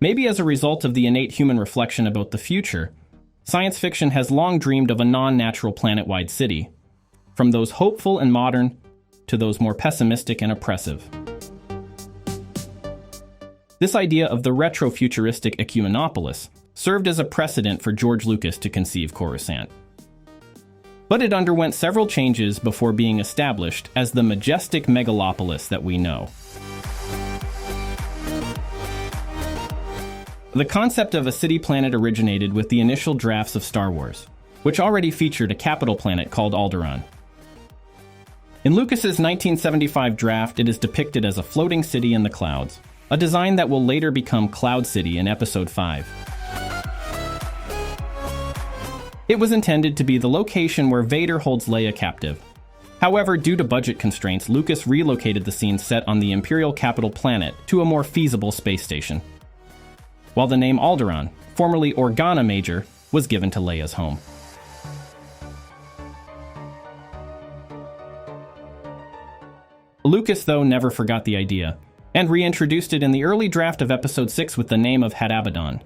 Maybe as a result of the innate human reflection about the future, science fiction has long dreamed of a non-natural planet-wide city, from those hopeful and modern to those more pessimistic and oppressive. This idea of the retro-futuristic ecumenopolis served as a precedent for George Lucas to conceive Coruscant. But it underwent several changes before being established as the majestic megalopolis that we know. The concept of a city-planet originated with the initial drafts of Star Wars, which already featured a capital planet called Alderaan. In Lucas's 1975 draft, it is depicted as a floating city in the clouds, a design that will later become Cloud City in Episode 5. It was intended to be the location where Vader holds Leia captive. However, due to budget constraints, Lucas relocated the scene set on the Imperial capital planet to a more feasible space station, while the name Alderaan, formerly Organa Major, was given to Leia's home. Lucas, though, never forgot the idea, and reintroduced it in the early draft of Episode 6 with the name of Had Abaddon.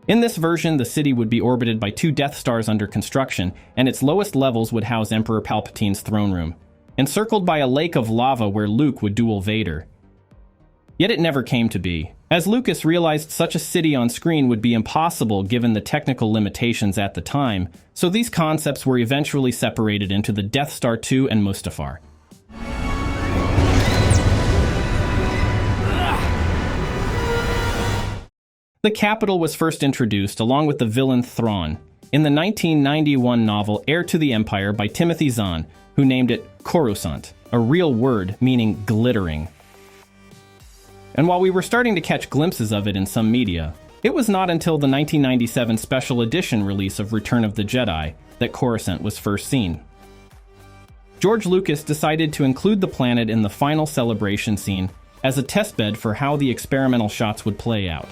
In this version, the city would be orbited by 2 Death Stars under construction, and its lowest levels would house Emperor Palpatine's throne room, encircled by a lake of lava where Luke would duel Vader. Yet it never came to be, as Lucas realized such a city on screen would be impossible given the technical limitations at the time, so these concepts were eventually separated into the Death Star 2 and Mustafar. The capital was first introduced along with the villain Thrawn in the 1991 novel Heir to the Empire by Timothy Zahn, who named it Coruscant, a real word meaning glittering. And while we were starting to catch glimpses of it in some media, it was not until the 1997 special edition release of Return of the Jedi that Coruscant was first seen. George Lucas decided to include the planet in the final celebration scene as a testbed for how the experimental shots would play out.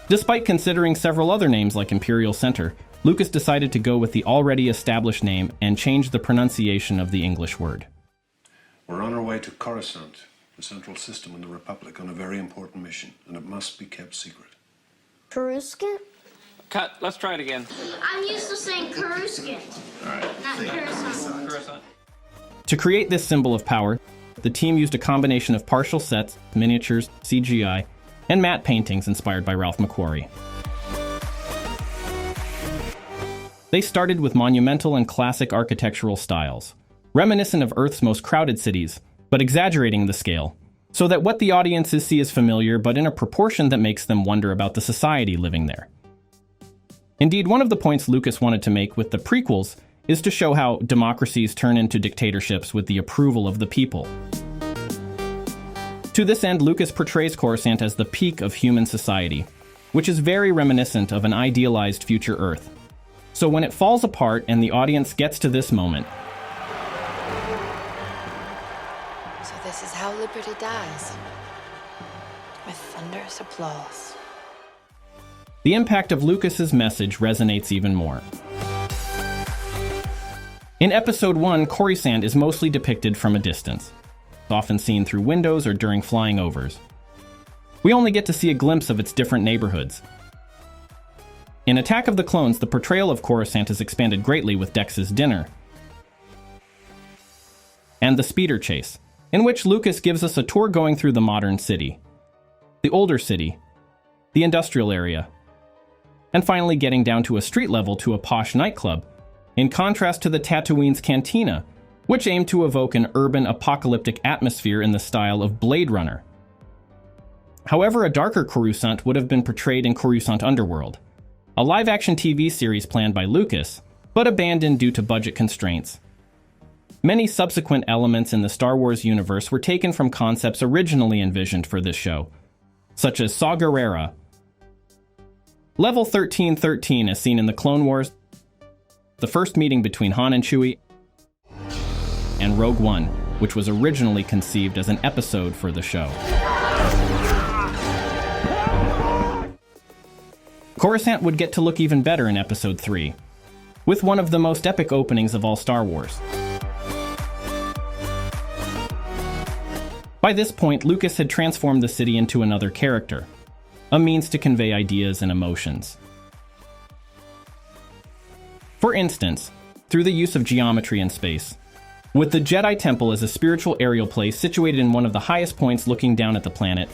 Despite considering several other names like Imperial Center, Lucas decided to go with the already established name and change the pronunciation of the English word. We're on our way to Coruscant, the central system in the Republic, on a very important mission, and it must be kept secret. Coruscant? Cut. Let's try it again. I'm used to saying Coruscant. All right. Not Coruscant. To create this symbol of power, the team used a combination of partial sets, miniatures, CGI, and matte paintings inspired by Ralph McQuarrie. They started with monumental and classic architectural styles, reminiscent of Earth's most crowded cities, but exaggerating the scale, so that what the audiences see is familiar but in a proportion that makes them wonder about the society living there. Indeed, one of the points Lucas wanted to make with the prequels is to show how democracies turn into dictatorships with the approval of the people. To this end, Lucas portrays Coruscant as the peak of human society, which is very reminiscent of an idealized future Earth. So when it falls apart and the audience gets to this moment, so this is how liberty dies, with thunderous applause. the impact of Lucas's message resonates even more. In Episode 1, Coruscant is mostly depicted from a distance, often seen through windows or during flying overs. We only get to see a glimpse of its different neighborhoods. In Attack of the Clones, the portrayal of Coruscant is expanded greatly with Dex's dinner and the speeder chase, in which Lucas gives us a tour going through the modern city, the older city, the industrial area, and finally getting down to a street level to a posh nightclub, in contrast to the Tatooine's cantina, which aimed to evoke an urban apocalyptic atmosphere in the style of Blade Runner. However, a darker Coruscant would have been portrayed in Coruscant Underworld, a live-action TV series planned by Lucas, but abandoned due to budget constraints. Many subsequent elements in the Star Wars universe were taken from concepts originally envisioned for this show, such as Saw Gerrera, Level 1313 as seen in the Clone Wars, the first meeting between Han and Chewie, and Rogue One, which was originally conceived as an episode for the show. Coruscant would get to look even better in Episode 3, with one of the most epic openings of all Star Wars. By this point, Lucas had transformed the city into another character, a means to convey ideas and emotions. For instance, through the use of geometry in space, with the Jedi Temple as a spiritual aerial place situated in one of the highest points looking down at the planet,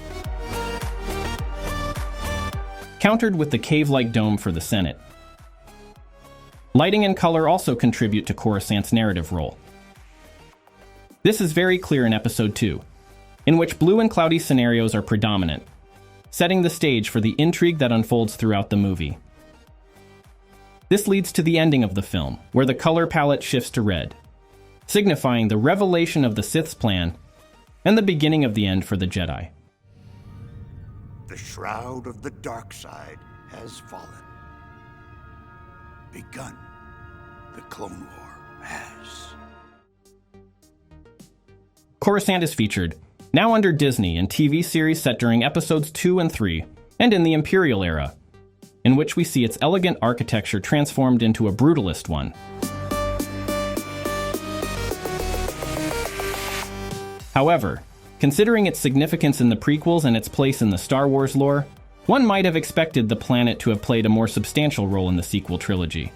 countered with the cave-like dome for the Senate. Lighting and color also contribute to Coruscant's narrative role. This is very clear in Episode 2, in which blue and cloudy scenarios are predominant, setting the stage for the intrigue that unfolds throughout the movie. This leads to the ending of the film, where the color palette shifts to red, signifying the revelation of the Sith's plan and the beginning of the end for the Jedi. The shroud of the dark side has fallen. Begun. The Clone War has. Coruscant is featured, now under Disney, in TV series set during Episodes 2 and 3, and in the Imperial era, in which we see its elegant architecture transformed into a brutalist one. However, considering its significance in the prequels and its place in the Star Wars lore, one might have expected the planet to have played a more substantial role in the sequel trilogy.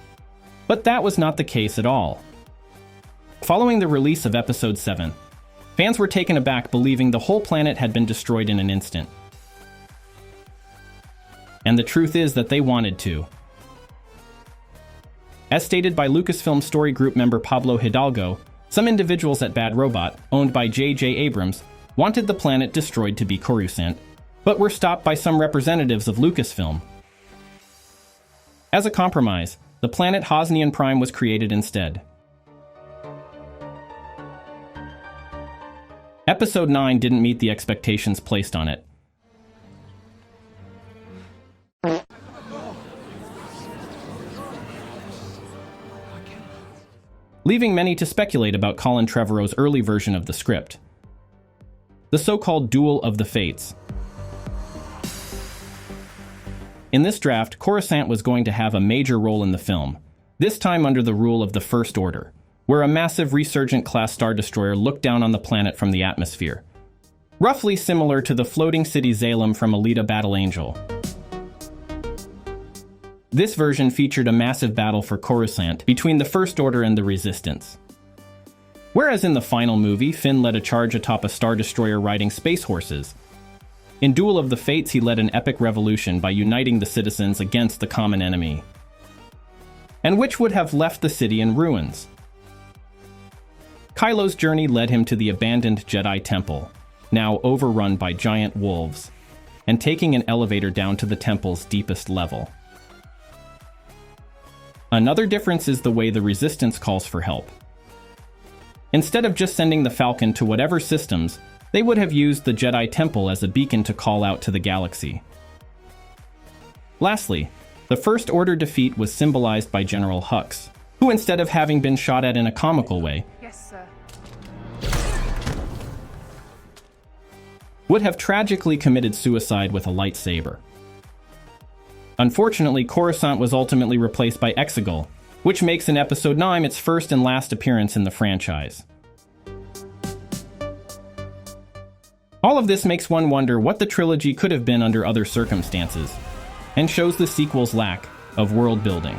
But that was not the case at all. Following the release of Episode 7, fans were taken aback believing the whole planet had been destroyed in an instant. And the truth is that they wanted to. As stated by Lucasfilm Story Group member Pablo Hidalgo, some individuals at Bad Robot, owned by J.J. Abrams, wanted the planet destroyed to be Coruscant, but were stopped by some representatives of Lucasfilm. As a compromise, the planet Hosnian Prime was created instead. Episode 9 didn't meet the expectations placed on it. Leaving many to speculate about Colin Trevorrow's early version of the script. The so-called Duel of the Fates. In this draft, Coruscant was going to have a major role in the film, this time under the rule of the First Order, where a massive Resurgent-class Star Destroyer looked down on the planet from the atmosphere, roughly similar to the floating city Zalem from Alita Battle Angel. This version featured a massive battle for Coruscant between the First Order and the Resistance. Whereas in the final movie, Finn led a charge atop a Star Destroyer riding space horses, in Duel of the Fates he led an epic revolution by uniting the citizens against the common enemy, and which would have left the city in ruins. Kylo's journey led him to the abandoned Jedi Temple, now overrun by giant wolves, and taking an elevator down to the temple's deepest level. Another difference is the way the Resistance calls for help. Instead of just sending the Falcon to whatever systems, they would have used the Jedi Temple as a beacon to call out to the galaxy. Lastly, the First Order defeat was symbolized by General Hux, who instead of having been shot at in a comical way, Yes, sir. would have tragically committed suicide with a lightsaber. Unfortunately, Coruscant was ultimately replaced by Exegol, which makes in Episode 9 its first and last appearance in the franchise. All of this makes one wonder what the trilogy could have been under other circumstances, and shows the sequel's lack of world building.